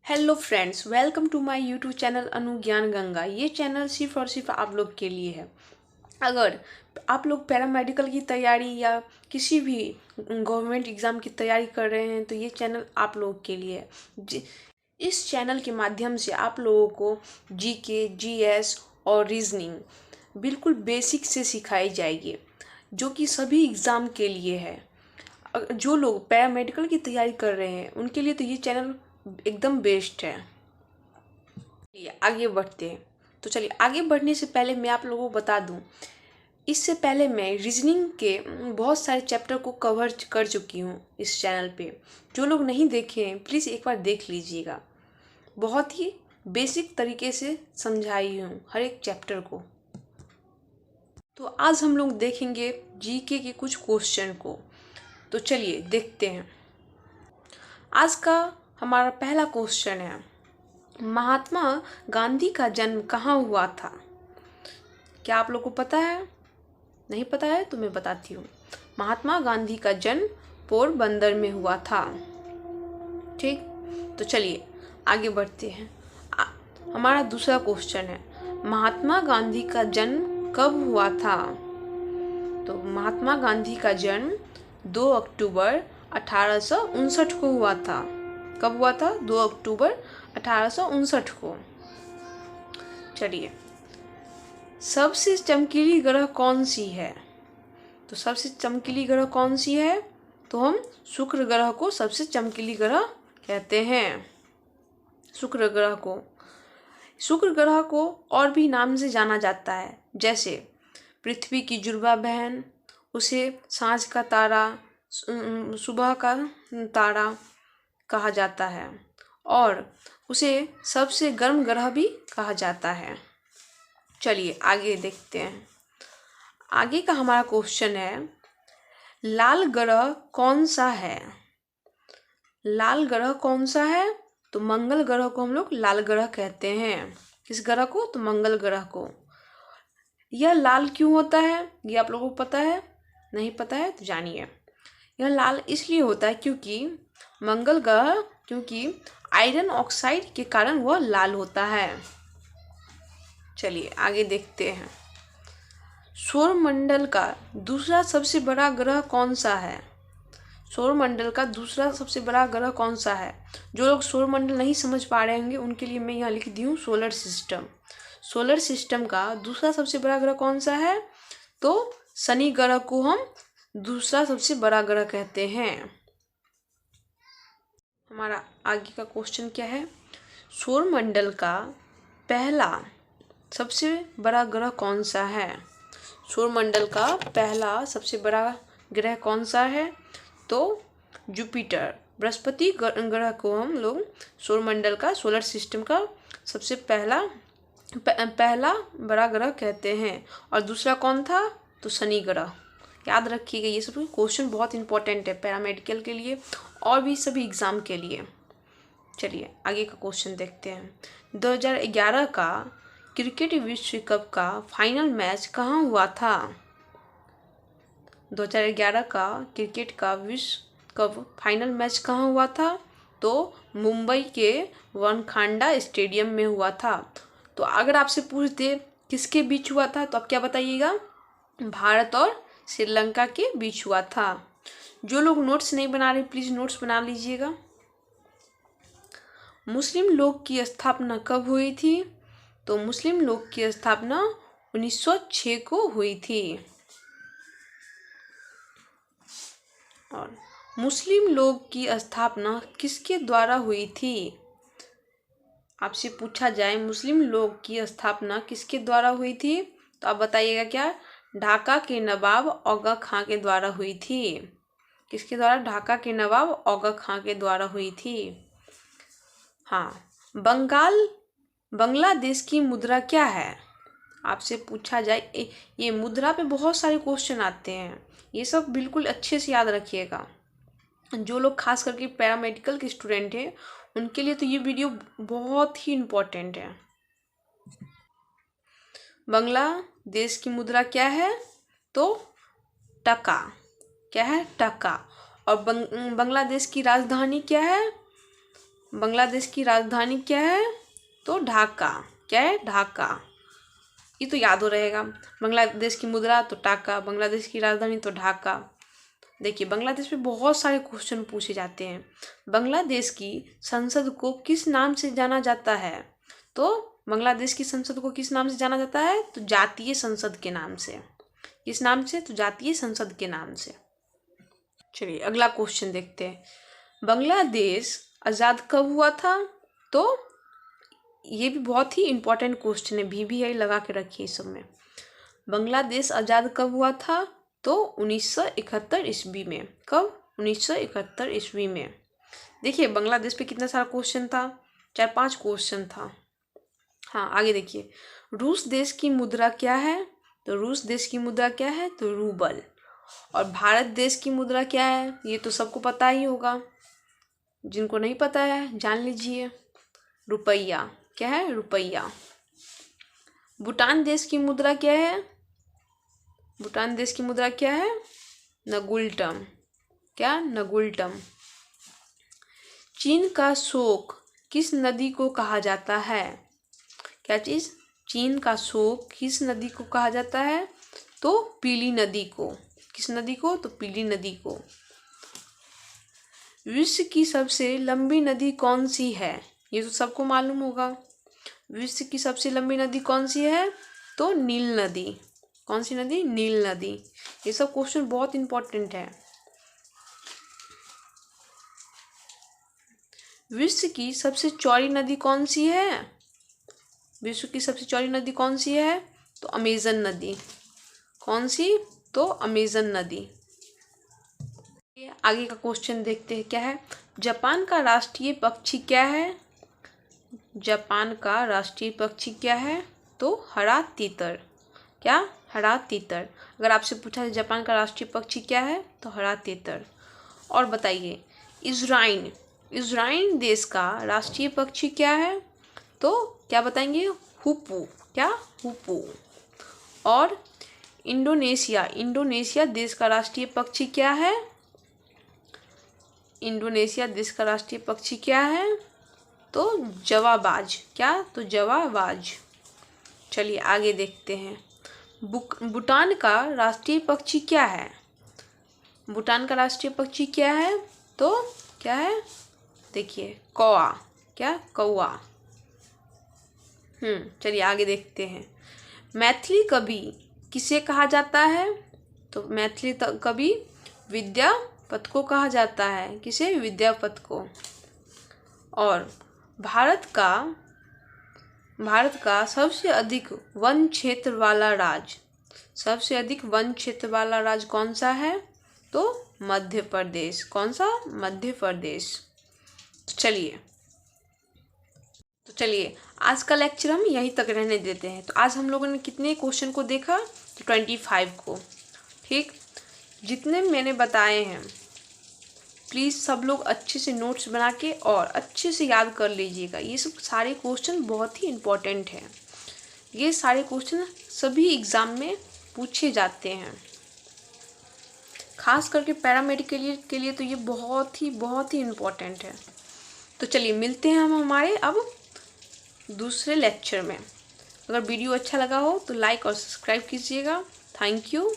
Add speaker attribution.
Speaker 1: Hello friends, welcome to my YouTube channel Anu Gyan Ganga. ये channel सिर्फ और सिर्फ आप लोग के लिए है। अगर आप लोग पैरामेडिकल की तैयारी या किसी भी गवर्नमेंट एग्ज़ाम की तैयारी कर रहे हैं तो ये चैनल आप लोग के लिए है। इस चैनल के माध्यम से आप लोगों को जीके, जीएस और रीजनिंग बिल्कुल बेसिक से सिखाई जाएगी, जो कि सभी एग्ज़ाम के लिए है। जो लोग पैरामेडिकल की तैयारी कर रहे हैं उनके लिए तो ये चैनल एकदम बेस्ट है। चलिए आगे बढ़ते हैं। तो चलिए आगे बढ़ने से पहले मैं आप लोगों को बता दूं, इससे पहले मैं रीजनिंग के बहुत सारे चैप्टर को कवर कर चुकी हूँ इस चैनल पे। जो लोग नहीं देखे हैं प्लीज़ एक बार देख लीजिएगा। बहुत ही बेसिक तरीके से समझाई हूँ हर एक चैप्टर को। तो आज हम लोग देखेंगे जीके के कुछ क्वेश्चन को। तो चलिए देखते हैं। आज का हमारा पहला क्वेश्चन है, महात्मा गांधी का जन्म कहाँ हुआ था? क्या आप लोग को पता है? नहीं पता है तो मैं बताती हूँ। महात्मा गांधी का जन्म पोरबंदर में हुआ था। ठीक, तो चलिए आगे बढ़ते हैं। हमारा दूसरा क्वेश्चन है, महात्मा गांधी का जन्म कब हुआ था? तो महात्मा गांधी का जन्म 2 अक्टूबर 1859 को हुआ था। कब हुआ था? 2 अक्टूबर 1859 को। चलिए, सबसे चमकीली ग्रह कौन सी है? तो सबसे चमकीली ग्रह कौन सी है? तो हम शुक्र ग्रह को सबसे चमकीली ग्रह कहते हैं। शुक्र ग्रह को और भी नाम से जाना जाता है, जैसे पृथ्वी की जुड़वा बहन, उसे सांझ का तारा, सुबह का तारा कहा जाता है, और उसे सबसे गर्म ग्रह भी कहा जाता है। चलिए आगे देखते हैं। आगे का हमारा क्वेश्चन है, लाल ग्रह कौन सा है? लाल ग्रह कौन सा है? तो मंगल ग्रह को हम लोग लाल ग्रह कहते हैं। किस ग्रह को? तो मंगल ग्रह को। यह लाल क्यों होता है? ये आप लोगों को पता है? नहीं पता है तो जानिए। यह लाल इसलिए होता है क्योंकि आयरन ऑक्साइड के कारण वह लाल होता है। चलिए आगे देखते हैं। सौरमंडल का दूसरा सबसे बड़ा ग्रह कौन सा है? सौरमंडल का दूसरा सबसे बड़ा ग्रह कौन सा है? जो लोग सौरमंडल नहीं समझ पा रहे होंगे उनके लिए मैं यहाँ लिख दी हूँ सोलर सिस्टम। सोलर सिस्टम का दूसरा सबसे बड़ा ग्रह कौन सा है? तो शनि ग्रह को हम दूसरा सबसे बड़ा ग्रह कहते हैं। हमारा आगे का क्वेश्चन क्या है, सौरमंडल का पहला सबसे बड़ा ग्रह कौन सा है? सौरमंडल का पहला सबसे बड़ा ग्रह कौन सा है? तो जुपिटर, बृहस्पति ग्रह को हम लोग सौरमंडल का, सोलर सिस्टम का सबसे पहला बड़ा ग्रह कहते हैं। और दूसरा कौन था? तो शनि ग्रह। याद रखिएगा, ये सब क्वेश्चन बहुत इंपॉर्टेंट है पैरामेडिकल के लिए और भी सभी एग्ज़ाम के लिए। चलिए आगे का क्वेश्चन देखते हैं। 2011 का क्रिकेट विश्व कप का फाइनल मैच कहाँ हुआ था? 2011 का क्रिकेट का विश्व कप फाइनल मैच कहाँ हुआ था? तो मुंबई के वानखेड़े स्टेडियम में हुआ था। तो अगर आपसे पूछ दे किसके बीच हुआ था तो आप क्या बताइएगा? भारत और श्रीलंका के बीच हुआ था। जो लोग नोट्स नहीं बना रहे प्लीज़ नोट्स बना लीजिएगा। मुस्लिम लीग की स्थापना कब हुई थी? तो मुस्लिम लीग की स्थापना 1906 को हुई थी। और मुस्लिम लीग की स्थापना किसके द्वारा हुई थी? आपसे पूछा जाए मुस्लिम लीग की स्थापना किसके द्वारा हुई थी तो आप बताइएगा क्या? ढाका के नवाब औगा खां के द्वारा हुई थी। किसके द्वारा? ढाका के नवाब औगा खां के द्वारा हुई थी। हाँ, बांग्लादेश की मुद्रा क्या है? आपसे पूछा जाए, ये मुद्रा पे बहुत सारे क्वेश्चन आते हैं, ये सब बिल्कुल अच्छे से याद रखिएगा। जो लोग खास करके पैरामेडिकल के स्टूडेंट हैं उनके लिए तो ये वीडियो बहुत ही इम्पोर्टेंट है। बांग्लादेश की मुद्रा क्या है? तो टका। क्या है? टका। और बांग्लादेश की राजधानी क्या है? बांग्लादेश की राजधानी क्या है? तो ढाका। क्या है? ढाका। ये तो याद हो रहेगा। बांग्लादेश की मुद्रा तो टाका, बांग्लादेश की राजधानी तो ढाका। देखिए, बांग्लादेश में बहुत सारे क्वेश्चन पूछे जाते हैं। बांग्लादेश की संसद को किस नाम से जाना जाता है? तो बांग्लादेश की संसद को किस नाम से जाना जाता है? तो जातीय संसद के नाम से। किस नाम से? तो जातीय संसद के नाम से। चलिए अगला क्वेश्चन देखते हैं। बांग्लादेश आज़ाद कब हुआ था? तो ये भी बहुत ही इंपॉर्टेंट क्वेश्चन है, भी लगा के रखिए इस सब में। बांग्लादेश आज़ाद कब हुआ था? तो 1971 ईस्वी में। कब? 1971 ईस्वी में। देखिए बांग्लादेश पे कितना सारा क्वेश्चन था, 4-5 क्वेश्चन था। हाँ आगे देखिए, रूस देश की मुद्रा क्या है? तो रूस देश की मुद्रा क्या है? तो रूबल। और भारत देश की मुद्रा क्या है? ये तो सबको पता ही होगा, जिनको नहीं पता है जान लीजिए, रुपया। क्या है? रुपया। भूटान देश की मुद्रा क्या है? भूटान देश की मुद्रा क्या है? नगुल्टम। क्या? नगुल्टम। चीन का शोक किस नदी को कहा जाता है? क्या चीज? चीन का शोक किस नदी को कहा जाता है? तो पीली नदी को। किस नदी को? तो पीली नदी को। विश्व की सबसे लंबी नदी कौन सी है? ये तो सबको मालूम होगा। विश्व की सबसे लंबी नदी कौन सी है? तो नील नदी। कौन सी नदी? नील नदी। ये सब क्वेश्चन बहुत इंपॉर्टेंट है। विश्व की सबसे चौड़ी नदी कौन सी है? विश्व की सबसे चौड़ी नदी कौन सी है? तो अमेजन नदी। कौन सी? तो अमेजन नदी। आगे का क्वेश्चन देखते हैं क्या है। जापान का राष्ट्रीय पक्षी क्या है? जापान का राष्ट्रीय पक्षी क्या है? तो हरा तीतर। क्या? हरा तीतर। अगर आपसे पूछा है जापान का राष्ट्रीय पक्षी क्या है? तो हरा तीतर। और बताइए, इज़राइल देश का राष्ट्रीय पक्षी क्या है? तो क्या बताएंगे? हुपू। क्या? हुपू। और इंडोनेशिया देश का राष्ट्रीय पक्षी क्या है? इंडोनेशिया देश का राष्ट्रीय पक्षी क्या है? तो जवाबाज। क्या? तो जवाबाज। चलिए आगे देखते हैं। भूटान का राष्ट्रीय पक्षी क्या है? भूटान का राष्ट्रीय पक्षी क्या है? तो क्या है? देखिए कौआ। क्या? कौआ। चलिए आगे देखते हैं। मैथिली कवि किसे कहा जाता है? तो मैथिली कवि विद्यापति को कहा जाता है। किसे? विद्यापति को। और भारत का सबसे अधिक वन क्षेत्र वाला राज्य, सबसे अधिक वन क्षेत्र वाला राज्य कौन सा है? तो मध्य प्रदेश। कौन सा? मध्य प्रदेश। तो चलिए आज का लेक्चर हम यहीं तक रहने देते हैं। तो आज हम लोगों ने कितने क्वेश्चन को देखा? तो 25 को। ठीक, जितने मैंने बताए हैं प्लीज़ सब लोग अच्छे से नोट्स बना के और अच्छे से याद कर लीजिएगा। ये सब सारे क्वेश्चन बहुत ही इम्पोर्टेंट हैं। ये सारे क्वेश्चन सभी एग्ज़ाम में पूछे जाते हैं, खास करके पैरामेडिकल के लिए तो ये बहुत ही इम्पोर्टेंट है। तो चलिए मिलते हैं हम हमारे अब दूसरे लेक्चर में। अगर वीडियो अच्छा लगा हो तो लाइक और सब्सक्राइब कीजिएगा। Thank you.